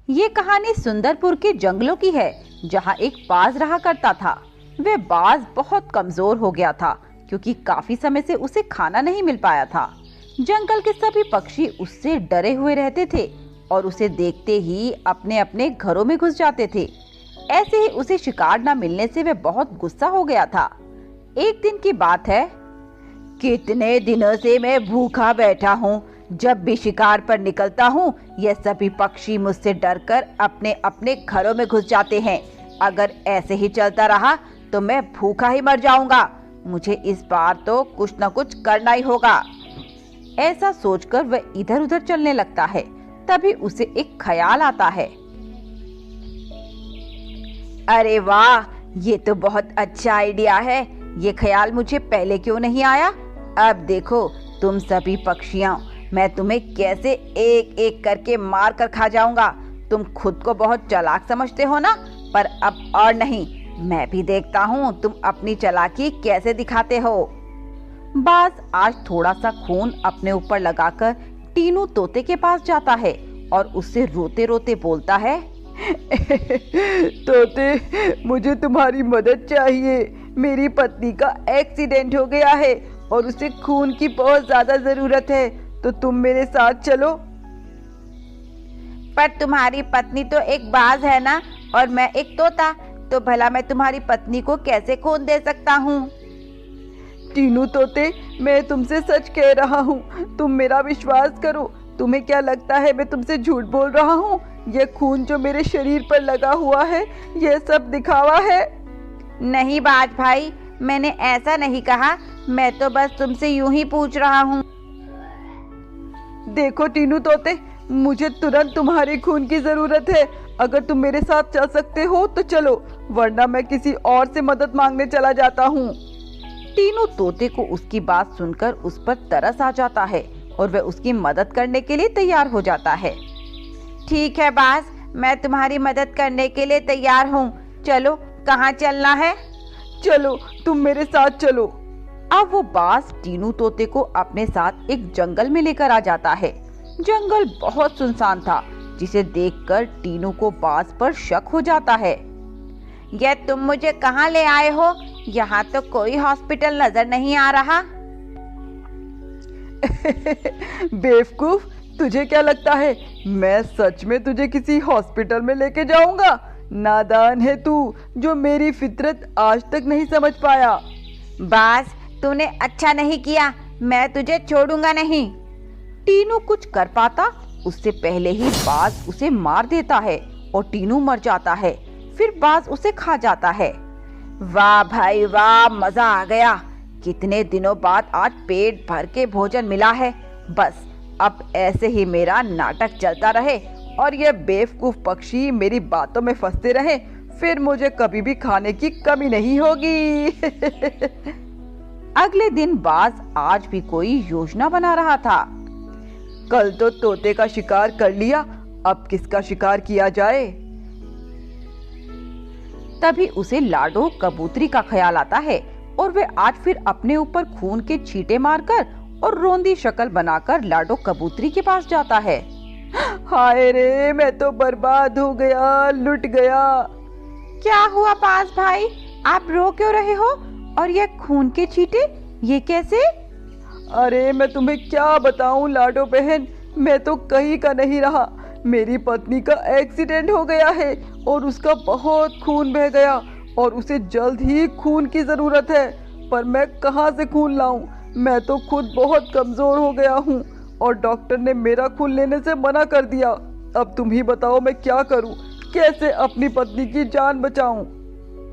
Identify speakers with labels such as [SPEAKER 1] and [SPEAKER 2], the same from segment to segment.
[SPEAKER 1] ये कहानी सुंदरपुर के जंगलों की है, जहाँ एक बाज रहा करता था। वह बाज बहुत कमजोर हो गया था क्योंकि काफी समय से उसे खाना नहीं मिल पाया था। जंगल के सभी पक्षी उससे डरे हुए रहते थे और उसे देखते ही अपने अपने घरों में घुस जाते थे। ऐसे ही उसे शिकार न मिलने से वह बहुत गुस्सा हो गया था। एक दिन की बात है, कितने दिनों से मैं भूखा बैठा हूँ। जब भी शिकार पर निकलता हूँ, ये सभी पक्षी मुझसे डरकर अपने अपने घरों में घुस जाते हैं। अगर ऐसे ही चलता रहा तो मैं भूखा ही मर जाऊंगा। मुझे इस बार तो कुछ न कुछ करना ही होगा। ऐसा सोचकर वह इधर उधर चलने लगता है। तभी उसे एक ख्याल आता है। अरे वाह, ये तो बहुत अच्छा आइडिया है। ये ख्याल मुझे पहले क्यों नहीं आया? अब देखो तुम सभी पक्षियों, मैं तुम्हें कैसे एक एक करके मार कर खा जाऊंगा। तुम खुद को बहुत चालाक समझते हो ना, पर अब और नहीं। मैं भी देखता हूँ तुम अपनी चालाकी कैसे दिखाते हो। बाज आज थोड़ा सा खून अपने ऊपर लगाकर टीनू तोते के पास जाता है और उससे रोते रोते बोलता है,
[SPEAKER 2] तोते, मुझे तुम्हारी मदद चाहिए। मेरी पत्नी का एक्सीडेंट हो गया है और उसे खून की बहुत ज्यादा जरूरत है, तो तुम मेरे साथ चलो।
[SPEAKER 1] पर तुम्हारी पत्नी तो एक बाज है ना, और मैं एक तोता, तो भला मैं तुम्हारी पत्नी को कैसे खून दे सकता हूँ?
[SPEAKER 2] टीनू तोते, मैं तुमसे सच कह रहा हूँ, तुम मेरा विश्वास करो। तुम्हें क्या लगता है मैं तुमसे झूठ बोल रहा हूँ? यह खून जो मेरे शरीर पर लगा हुआ है, यह सब दिखावा है।
[SPEAKER 1] नहीं बाज भाई, मैंने ऐसा नहीं कहा। मैं तो बस तुमसे यूं ही पूछ रहा हूँ।
[SPEAKER 2] देखो टीनू तोते, मुझे तुरंत तुम्हारे खून की जरूरत है। अगर तुम मेरे साथ चल सकते हो तो चलो, वरना मैं किसी और से मदद मांगने चला जाता हूँ।
[SPEAKER 1] टीनू तोते को उसकी बात सुनकर उस पर तरस आ जाता है और वह उसकी मदद करने के लिए तैयार हो जाता है। ठीक है बाज, मैं तुम्हारी मदद करने के लिए तैयार हूँ। चलो, कहाँ चलना है?
[SPEAKER 2] चलो, तुम मेरे साथ चलो।
[SPEAKER 1] अब वो बाज टीनू तोते को अपने साथ एक जंगल में लेकर आ जाता है। जंगल बहुत सुनसान था, जिसे देखकर टीनू को बाज पर शक हो जाता है। ये तुम मुझे कहाँ ले आए हो? यहाँ तो कोई हॉस्पिटल नजर नहीं आ रहा।
[SPEAKER 2] बेवकूफ, तुझे क्या लगता है मैं सच में तुझे किसी हॉस्पिटल में लेके जाऊंगा? नादान है तू, जो मेरी फितरत आज तक नहीं समझ पाया।
[SPEAKER 1] बाज, तूने अच्छा नहीं किया। मैं तुझे छोड़ूंगा नहीं। टीनू कुछ कर पाता उससे पहले ही बाज उसे मार देता है और टीनू मर जाता है। फिर बाज उसे खा जाता है। वाह भाई वाह, मजा आ गया। कितने दिनों बाद आज पेट भर के भोजन मिला है। बस अब ऐसे ही मेरा नाटक चलता रहे और ये बेवकूफ पक्षी मेरी बातों में फंसते रहे, फिर मुझे कभी भी खाने की कमी नहीं होगी। अगले दिन बाज आज भी कोई योजना बना रहा था।
[SPEAKER 2] कल तो तोते का शिकार कर लिया, अब किसका शिकार किया जाए?
[SPEAKER 1] तभी उसे लाडो कबूतरी का ख्याल आता है और वे आज फिर अपने ऊपर खून के छींटे मारकर और रोंदी शक्ल बनाकर लाडो कबूतरी के पास जाता है।
[SPEAKER 2] हाय रे, मैं तो बर्बाद हो गया, लुट गया।
[SPEAKER 1] क्या हुआ बाज भाई, आप रो क्यों रहे हो? और ये खून के छींटे, ये कैसे?
[SPEAKER 2] अरे मैं तुम्हें क्या बताऊं लाडो बहन, मैं तो कहीं का नहीं रहा। मेरी पत्नी का एक्सीडेंट हो गया है और उसका बहुत खून बह गया और उसे जल्द ही खून की जरूरत है, पर मैं कहाँ से खून लाऊं? मैं तो खुद बहुत कमजोर हो गया हूँ और डॉक्टर ने मेरा खून लेने से मना कर दिया। अब तुम ही बताओ मैं क्या करूं, कैसे अपनी पत्नी की जान बचाऊं?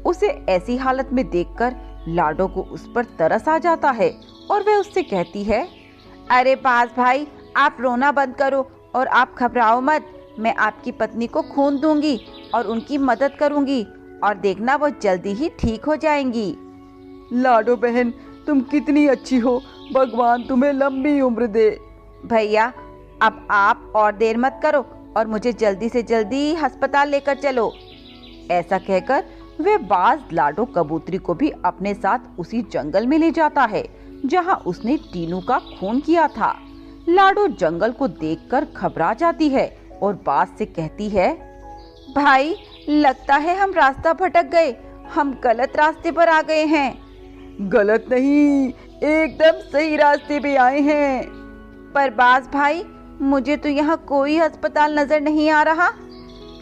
[SPEAKER 1] उसे ऐसी हालत में देखकर लाडो को उस पर तरस आ जाता है और वह उससे कहती है, अरे बाज भाई, आप रोना बंद करो और आप घबराओ मत। मैं आपकी पत्नी को खून दूंगी और उनकी मदद करूंगी और देखना वो जल्दी ही ठीक हो जाएंगी।
[SPEAKER 2] लाडो बहन, तुम कितनी अच्छी हो, भगवान तुम्हें लंबी उम्र दे।
[SPEAKER 1] भैया, अब आप और देर मत करो और मुझे जल्दी से जल्दी अस्पताल लेकर चलो। ऐसा कहकर वे बाज लाडो कबूतरी को भी अपने साथ उसी जंगल में ले जाता है जहां उसने टीनू का खून किया था। लाडो जंगल को देखकर घबरा जाती है और बाज से कहती है, भाई लगता है हम रास्ता भटक गए, हम गलत रास्ते पर आ गए हैं।
[SPEAKER 2] गलत नहीं, एकदम सही रास्ते पे आए हैं।
[SPEAKER 1] पर बाज भाई, मुझे तो यहाँ कोई अस्पताल नजर नहीं आ रहा।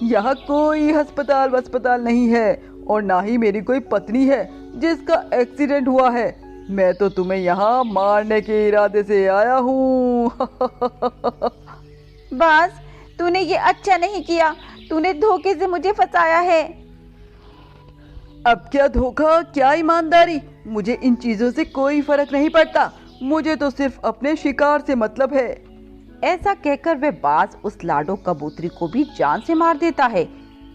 [SPEAKER 2] यहाँ कोई अस्पताल नहीं है और ना ही मेरी कोई पत्नी है जिसका एक्सीडेंट हुआ है। मैं तो तुम्हें यहाँ मारने के इरादे से आया हूँ।
[SPEAKER 1] बाज, तूने ये अच्छा नहीं किया, तूने धोखे से मुझे फंसाया है।
[SPEAKER 2] अब क्या धोखा क्या ईमानदारी, मुझे इन चीजों से कोई फर्क नहीं पड़ता। मुझे तो सिर्फ अपने शिकार से मतलब है।
[SPEAKER 1] ऐसा कहकर वह बाज उस लाडो कबूतरी को भी जान से मार देता है।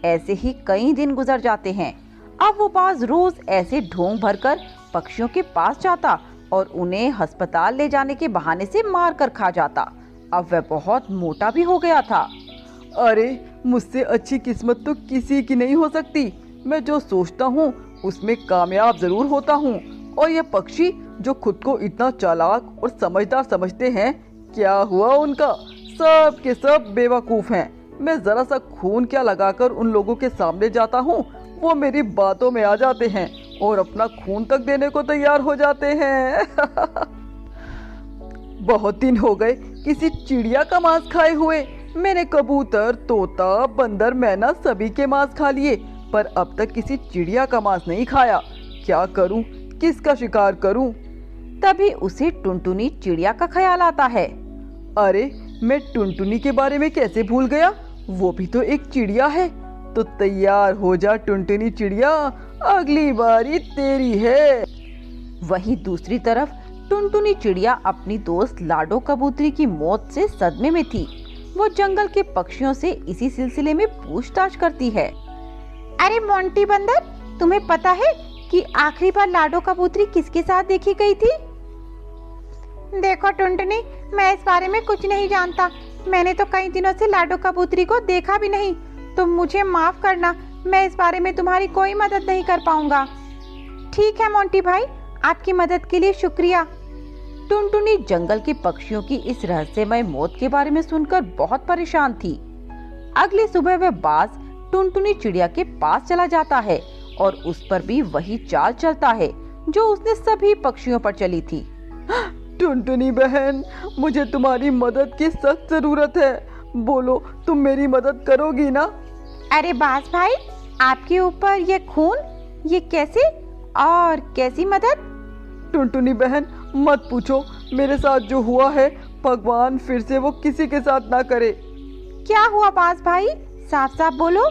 [SPEAKER 1] ऐसे ही कई दिन गुजर जाते हैं। अब वो बाज रोज ऐसे ढोंग भरकर पक्षियों के पास जाता और उन्हें अस्पताल ले जाने के बहाने से मार कर खा जाता। अब वह बहुत मोटा भी हो गया था।
[SPEAKER 2] अरे मुझसे अच्छी किस्मत तो किसी की नहीं हो सकती। मैं जो सोचता हूँ उसमें कामयाब जरूर होता हूँ। और ये पक्षी जो खुद को इतना चालाक और समझदार समझते हैं, क्या हुआ उनका? सब के सब बेवकूफ हैं। मैं जरा सा खून क्या लगाकर उन लोगों के सामने जाता हूँ, वो मेरी बातों में आ जाते हैं और अपना खून तक देने को तैयार हो जाते हैं। बहुत दिन हो गए किसी चिड़िया का मांस खाए हुए। मैंने कबूतर, तोता, बंदर, मैना सभी के मांस खा लिए, पर अब तक किसी चिड़िया का मांस नहीं खाया। क्या करूं, किसका शिकार करूं?
[SPEAKER 1] तभी उसे टुनटुनी चिड़िया का ख्याल आता है।
[SPEAKER 2] अरे मैं टुनटुनी के बारे में कैसे भूल गया, वो भी तो एक चिड़िया है। तो तैयार हो जा टुनटुनी चिड़िया, अगली बारी तेरी है।
[SPEAKER 1] वहीं दूसरी तरफ टुनटुनी चिड़िया अपनी दोस्त लाडो कबूतरी की मौत से सदमे में थी। वो जंगल के पक्षियों से इसी सिलसिले में पूछताछ करती है। अरे मोंटी बंदर, तुम्हें पता है कि आखिरी बार लाडो कबूतरी किसके साथ देखी गई थी? देखो टुनटुनी, मैं इस बारे में कुछ नहीं जानता। मैंने तो कई दिनों से लाडो कबूतरी को देखा भी नहीं। तुम मुझे माफ करना, मैं इस बारे में तुम्हारी कोई मदद नहीं कर पाऊंगा। ठीक है मोंटी भाई, आपकी मदद के लिए शुक्रिया। टुनटुनी जंगल के पक्षियों की इस रहस्यमय मौत के बारे में सुनकर बहुत परेशान थी। अगली सुबह वह बाज टुनटुनी चिड़िया के पास चला जाता है और उस पर भी वही चाल चलता है जो उसने सभी पक्षियों पर चली थी।
[SPEAKER 2] टुनटुनी बहन, मुझे तुम्हारी मदद की सख्त जरूरत है। बोलो, तुम मेरी मदद करोगी ना?
[SPEAKER 1] अरे बाज भाई, आपके ऊपर ये खून, ये कैसे और कैसी मदद?
[SPEAKER 2] टुनटुनी बहन मत पूछो, मेरे साथ जो हुआ है भगवान फिर से वो किसी के साथ ना करे।
[SPEAKER 1] क्या हुआ बाज भाई, साफ साफ बोलो।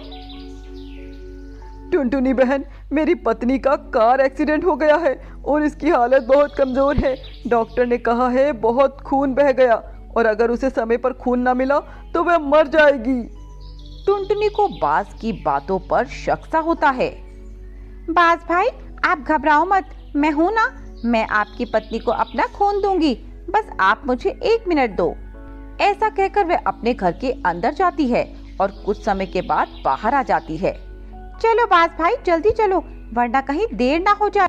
[SPEAKER 2] टुनटुनी बहन, मेरी पत्नी का कार एक्सीडेंट हो गया है और इसकी हालत बहुत कमजोर है। डॉक्टर ने कहा है बहुत खून बह गया और अगर उसे समय पर खून ना मिला तो वह मर जाएगी।
[SPEAKER 1] टुनटुनी को बाज की बातों पर शक सा होता है। बाज भाई, आप घबराओ मत, मैं हूं ना, मैं आपकी पत्नी को अपना खून दूंगी, बस आप मुझे 1 मिनट दो। ऐसा कहकर वह अपने घर के अंदर जाती है और कुछ समय के बाद बाहर आ जाती है। चलो बाज भाई, जल्दी चलो, वरना कहीं देर ना हो जाए।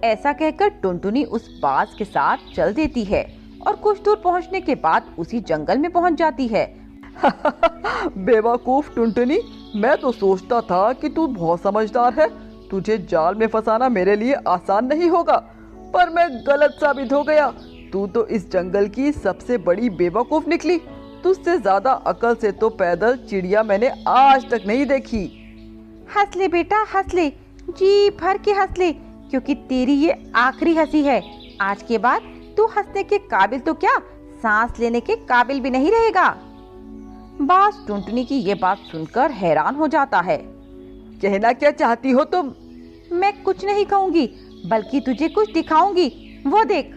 [SPEAKER 1] ऐसा कहकर टुनटुनी उस बाज के साथ चल देती है और कुछ दूर पहुंचने के बाद उसी जंगल में पहुंच जाती है।
[SPEAKER 2] बेवकूफ टुनटुनी, मैं तो सोचता था कि तू बहुत समझदार है। तुझे जाल में फंसाना मेरे लिए आसान नहीं होगा, पर मैं गलत साबित हो गया। तू तो इस जंगल की सबसे बड़ी बेवकूफ निकली। तुझसे ज्यादा अकल से तो पैदल चिड़िया मैंने आज तक नहीं देखी।
[SPEAKER 1] हंस ले बेटा, हंस ले, जी भर के हंस ले, क्योंकि तेरी ये आखिरी हंसी है। आज के बाद तू हंसने के काबिल तो क्या, सांस लेने के काबिल भी नहीं रहेगा। बाज टुनटुनी की ये बात सुनकर हैरान हो जाता है।
[SPEAKER 2] कहना क्या चाहती हो तुम?
[SPEAKER 1] मैं कुछ नहीं कहूंगी, बल्कि तुझे कुछ दिखाऊंगी, वो देख।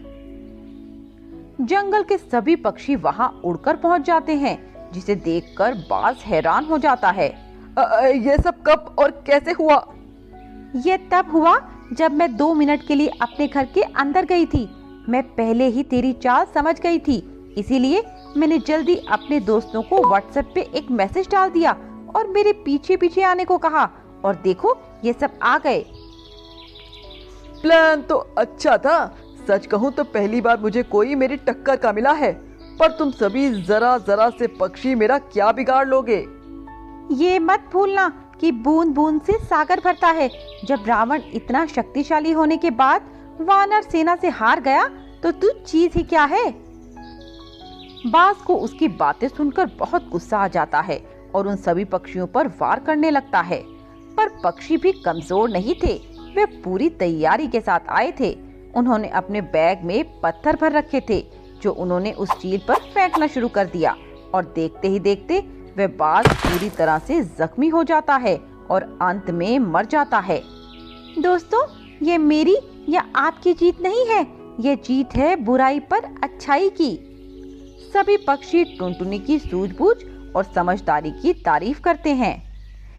[SPEAKER 1] जंगल के सभी पक्षी वहां उड़कर पहुंच जाते हैं, जिसे देखकर बाज हैरान हो जाता है।
[SPEAKER 2] ये सब कब और कैसे हुआ?
[SPEAKER 1] ये तब हुआ जब मैं 2 मिनट के लिए अपने घर के अंदर गई थी। मैं पहले ही तेरी चाल समझ गई थी, इसीलिए मैंने जल्दी अपने दोस्तों को व्हाट्सएप पे एक मैसेज डाल दिया और मेरे पीछे पीछे आने को कहा, और देखो ये सब आ गए।
[SPEAKER 2] प्लान तो अच्छा था। सच कहूँ तो पहली बार मुझे कोई मेरी टक्कर का मिला है। पर तुम सभी जरा जरा से पक्षी मेरा क्या बिगाड़ लोगे।
[SPEAKER 1] ये मत भूलना कि बूंद बूंद से सागर भरता है। जब रावण इतना शक्तिशाली होने के बाद वानर सेना से हार गया तो तू चीज ही क्या है। बाज को उसकी बातें सुनकर बहुत गुस्सा आ जाता है और उन सभी पक्षियों पर वार करने लगता है। पर पक्षी भी कमजोर नहीं थे, वे पूरी तैयारी के साथ आए थे। उन्होंने अपने बैग में पत्थर भर रखे थे जो उन्होंने उस चील पर फेंकना शुरू कर दिया और देखते ही देखते वह बाज पूरी तरह से जख्मी हो जाता है और अंत में मर जाता है। दोस्तों, ये मेरी या आपकी जीत नहीं है, ये जीत है बुराई पर अच्छाई की। सभी पक्षी टुनटुनी की सूझबूझ और समझदारी की तारीफ करते हैं।